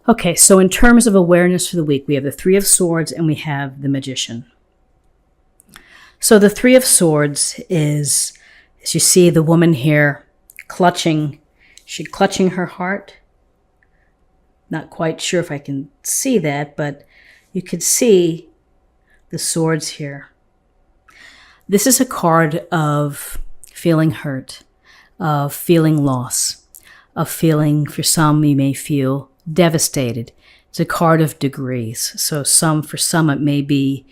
Okay, so in terms of awareness for the week, we have the Three of Swords and we have the Magician. So the Three of Swords is, as you see the woman here clutching her heart. Not quite sure if I can see that, but you could see the swords here. This is a card of feeling hurt, of feeling loss, of feeling, for some you may feel devastated. It's a card of degrees. So for some it may be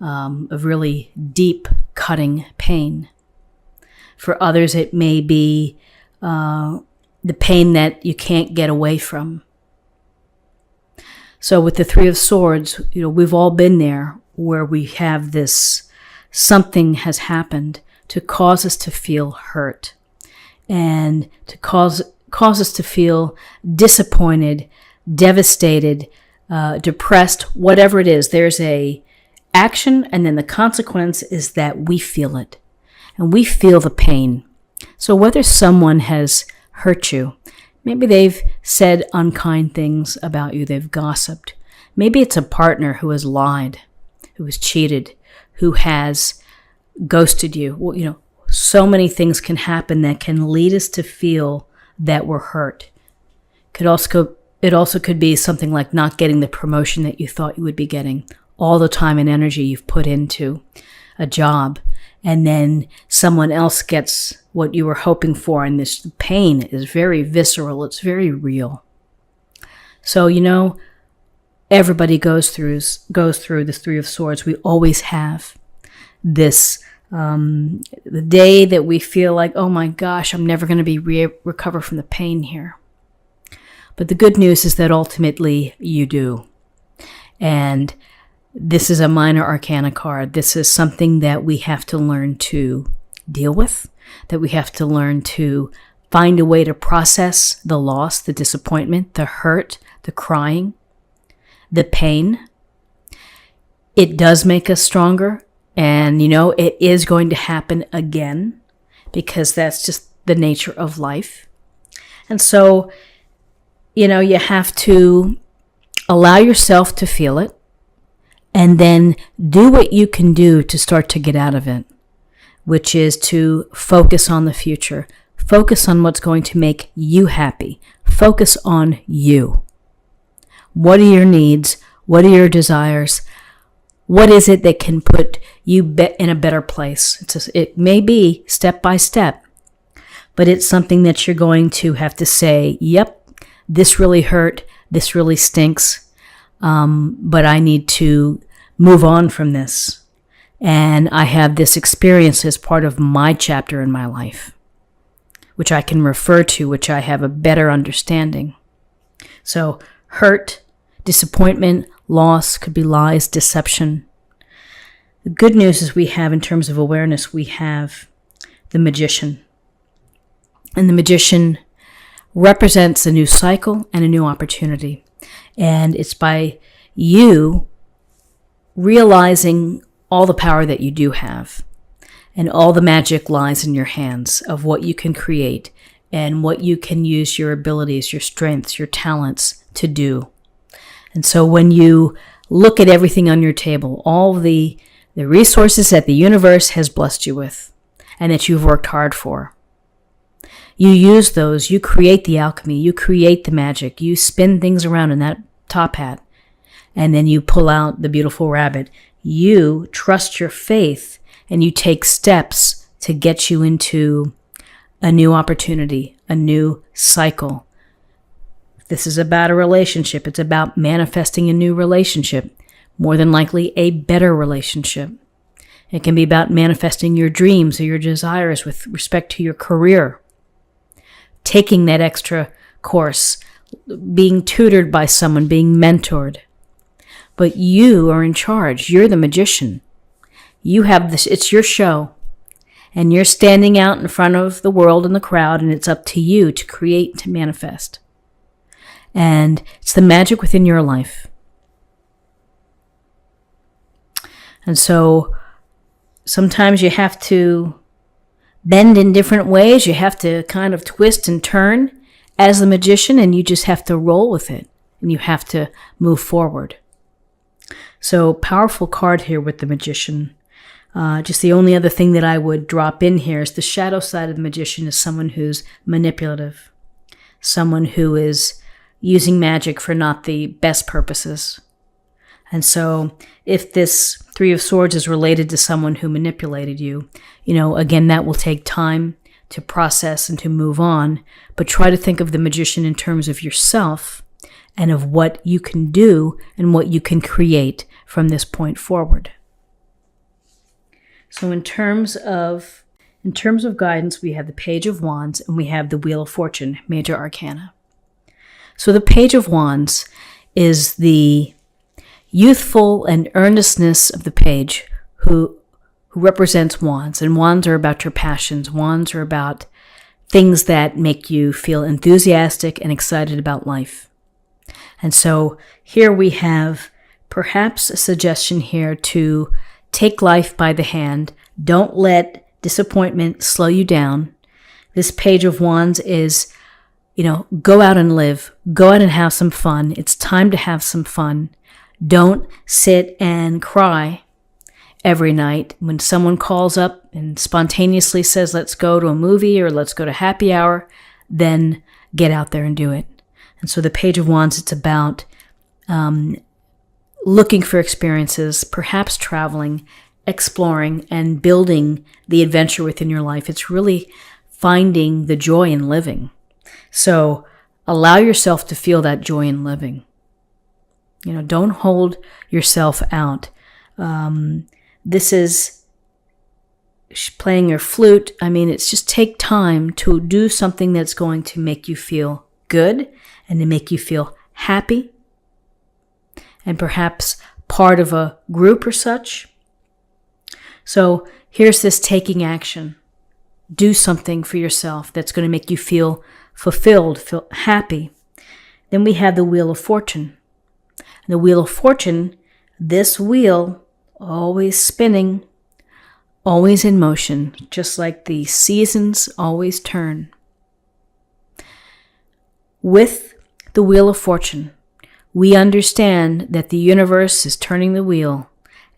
a really deep cutting pain. For others it may be the pain that you can't get away from. So with the Three of Swords, we've all been there where we have this, something has happened to cause us to feel hurt and to cause us to feel disappointed, devastated, depressed, whatever it is. There's a action, and then the consequence is that we feel it, and we feel the pain. So whether someone has hurt you, maybe they've said unkind things about you, they've gossiped. Maybe it's a partner who has lied, who has cheated, who has ghosted you. Well, so many things can happen that can lead us to feel that we're hurt. It also could be something like not getting the promotion that you thought you would be getting, all the time and energy you've put into a job, and then someone else gets what you were hoping for, and this pain is very visceral, it's very real. So, everybody goes through this Three of Swords. We always have this, the day that we feel like, oh my gosh, I'm never going to be recover from the pain here. But the good news is that ultimately you do. And this is a minor arcana card. This is something that we have to learn to deal with, that we have to learn to find a way to process the loss, the disappointment, the hurt, the crying, the pain. It does make us stronger. And, it is going to happen again because that's just the nature of life. And so, you have to allow yourself to feel it and then do what you can do to start to get out of it, which is to focus on the future. Focus on what's going to make you happy. Focus on you. What are your needs? What are your desires? What is it that can put you in a better place? It may be step by step, but it's something that you're going to have to say, yep, this really hurt, this really stinks, but I need to move on from this. And I have this experience as part of my chapter in my life, which I can refer to, which I have a better understanding. So hurt, disappointment, loss, could be lies, deception. The good news is we have, in terms of awareness, we have the Magician. And the Magician represents a new cycle and a new opportunity. And it's by you realizing all the power that you do have, and all the magic lies in your hands of what you can create and what you can use your abilities, your strengths, your talents to do. And so when you look at everything on your table, all the resources that the universe has blessed you with and that you've worked hard for, you use those, you create the alchemy, you create the magic, you spin things around in that top hat, and then you pull out the beautiful rabbit. You trust your faith and you take steps to get you into a new opportunity, a new cycle. If this is about a relationship, it's about manifesting a new relationship, more than likely a better relationship. It can be about manifesting your dreams or your desires with respect to your career, taking that extra course, being tutored by someone, being mentored. But you are in charge. You're the magician. You have this, it's your show. And you're standing out in front of the world and the crowd, and it's up to you to create, to manifest. And it's the magic within your life. And so sometimes you have to bend in different ways. You have to kind of twist and turn as the magician, and you just have to roll with it. and you have to move forward. So powerful card here with the Magician. Just the only other thing that I would drop in here is the shadow side of the Magician is someone who's manipulative, someone who is using magic for not the best purposes. And so if this Three of Swords is related to someone who manipulated you, again, that will take time to process and to move on. But try to think of the Magician in terms of yourself and of what you can do and what you can create from this point forward. So in terms of guidance, we have the Page of Wands and we have the Wheel of Fortune, major arcana. So the Page of Wands is the youthful and earnestness of the page who represents wands. And wands are about your passions. Wands are about things that make you feel enthusiastic and excited about life. And so here we have perhaps a suggestion here to take life by the hand. Don't let disappointment slow you down. This Page of Wands is, go out and live. Go out and have some fun. It's time to have some fun. Don't sit and cry every night when someone calls up and spontaneously says, let's go to a movie or let's go to happy hour. Then get out there and do it. And so the Page of Wands, it's about looking for experiences, perhaps traveling, exploring, and building the adventure within your life. It's really finding the joy in living. So allow yourself to feel that joy in living. Don't hold yourself out. This is playing your flute. It's just take time to do something that's going to make you feel good and to make you feel happy and perhaps part of a group or such. So here's this taking action. Do something for yourself that's going to make you feel fulfilled, feel happy. Then we have the Wheel of Fortune. The Wheel of Fortune, this wheel, always spinning, always in motion, just like the seasons always turn. With the Wheel of Fortune, we understand that the universe is turning the wheel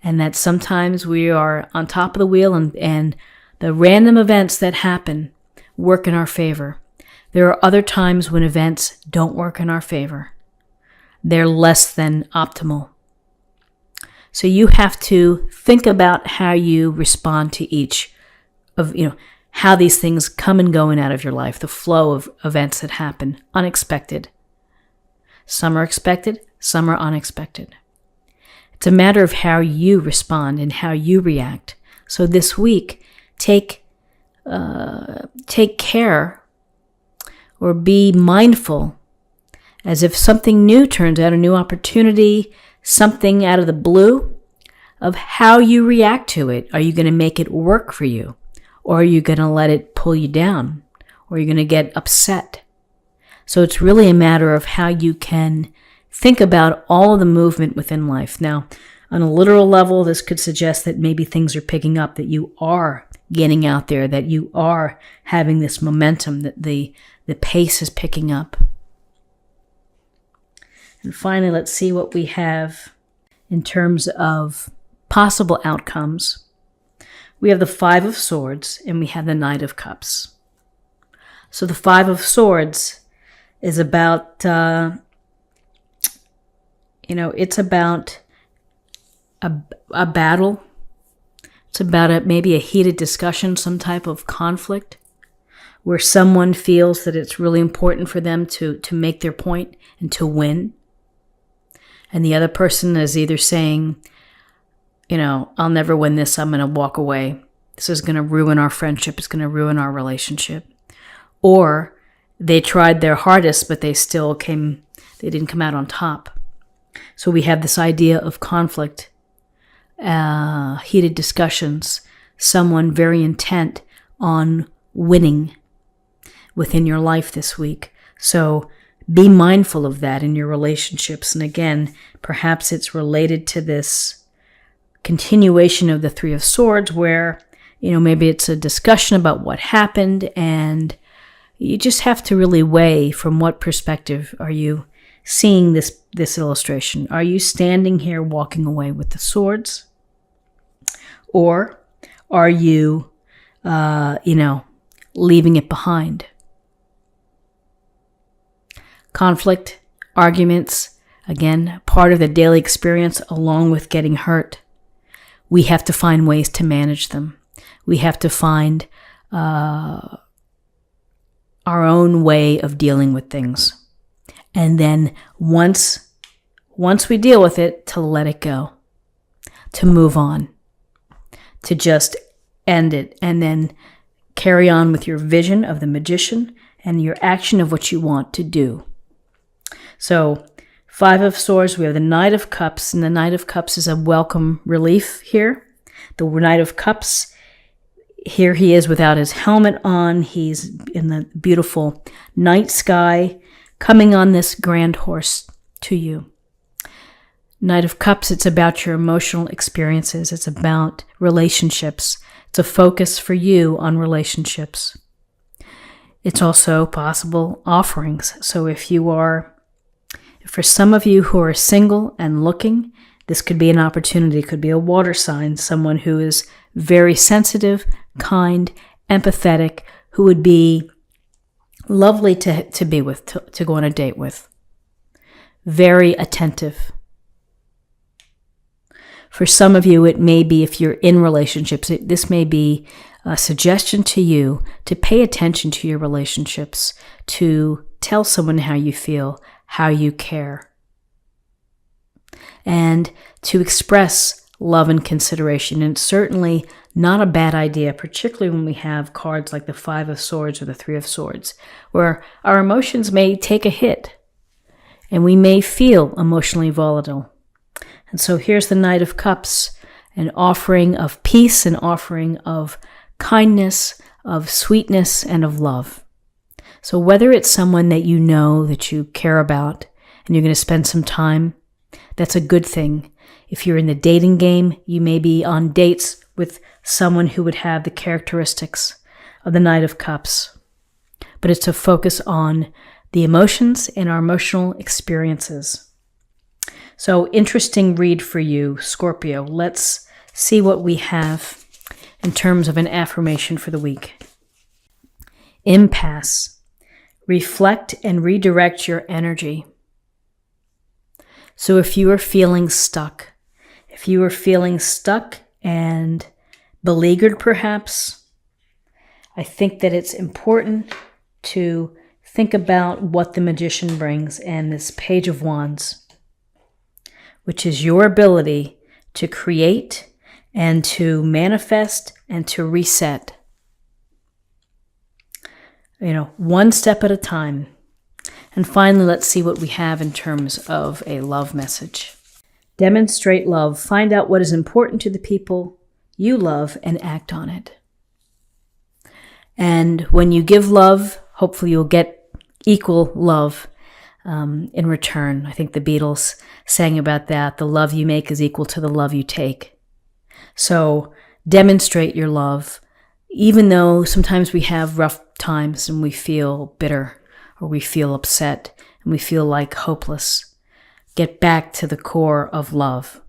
and that sometimes we are on top of the wheel and the random events that happen work in our favor. There are other times when events don't work in our favor. They're less than optimal. So you have to think about how you respond to each of, how these things come and go in out of your life, the flow of events that happen, unexpected. Some are expected, some are unexpected. It's a matter of how you respond and how you react. So this week, take care or be mindful as if something new turns out, a new opportunity, something out of the blue, of how you react to it. Are you going to make it work for you? Or are you going to let it pull you down? Or are you going to get upset? So it's really a matter of how you can think about all of the movement within life. Now, on a literal level, this could suggest that maybe things are picking up, that you are getting out there, that you are having this momentum, that the pace is picking up. And finally, let's see what we have in terms of possible outcomes. We have the Five of Swords and we have the Knight of Cups. So the Five of Swords is about, it's about a battle. It's about maybe a heated discussion, some type of conflict, where someone feels that it's really important for them to make their point and to win. And the other person is either saying, I'll never win this, I'm going to walk away. This is going to ruin our friendship, it's going to ruin our relationship. Or they tried their hardest, but they didn't come out on top. So we have this idea of conflict, heated discussions, someone very intent on winning within your life this week. So be mindful of that in your relationships. And again, perhaps it's related to this continuation of the Three of Swords where, maybe it's a discussion about what happened and you just have to really weigh from what perspective are you seeing this illustration? Are you standing here walking away with the swords? Or are you, leaving it behind? Conflict, arguments, again, part of the daily experience along with getting hurt. We have to find ways to manage them. We have to find our own way of dealing with things. And then once we deal with it, to let it go, to move on, to just end it, and then carry on with your vision of the magician and your action of what you want to do. So, Five of Swords, we have the Knight of Cups, and the Knight of Cups is a welcome relief here. The Knight of Cups, here he is without his helmet on. He's in the beautiful night sky, coming on this grand horse to you. Knight of Cups, it's about your emotional experiences. It's about relationships. It's a focus for you on relationships. It's also possible offerings. So for some of you who are single and looking, this could be an opportunity. It could be a water sign, someone who is very sensitive, kind, empathetic, who would be lovely to be with, to go on a date with. Very attentive. For some of you, it may be, if you're in relationships, this may be a suggestion to you to pay attention to your relationships, to tell someone how you feel, how you care, and to express love and consideration. And it's certainly not a bad idea, particularly when we have cards like the Five of Swords or the Three of Swords, where our emotions may take a hit and we may feel emotionally volatile. And so here's the Knight of Cups, an offering of peace, an offering of kindness, of sweetness, and of love. So whether it's someone that you know, that you care about, and you're going to spend some time, that's a good thing. If you're in the dating game, you may be on dates with someone who would have the characteristics of the Knight of Cups. But it's to focus on the emotions and our emotional experiences. So interesting read for you, Scorpio. Let's see what we have in terms of an affirmation for the week. Impasse. Reflect and redirect your energy. So if you are feeling stuck, and beleaguered perhaps, I think that it's important to think about what the Magician brings and this Page of Wands, which is your ability to create and to manifest and to reset. One step at a time. And finally, let's see what we have in terms of a love message. Demonstrate love. Find out what is important to the people you love and act on it. And when you give love, hopefully you'll get equal love in return. I think the Beatles sang about that. The love you make is equal to the love you take. So demonstrate your love. Even though sometimes we have rough times and we feel bitter or we feel upset and we feel like hopeless, get back to the core of love.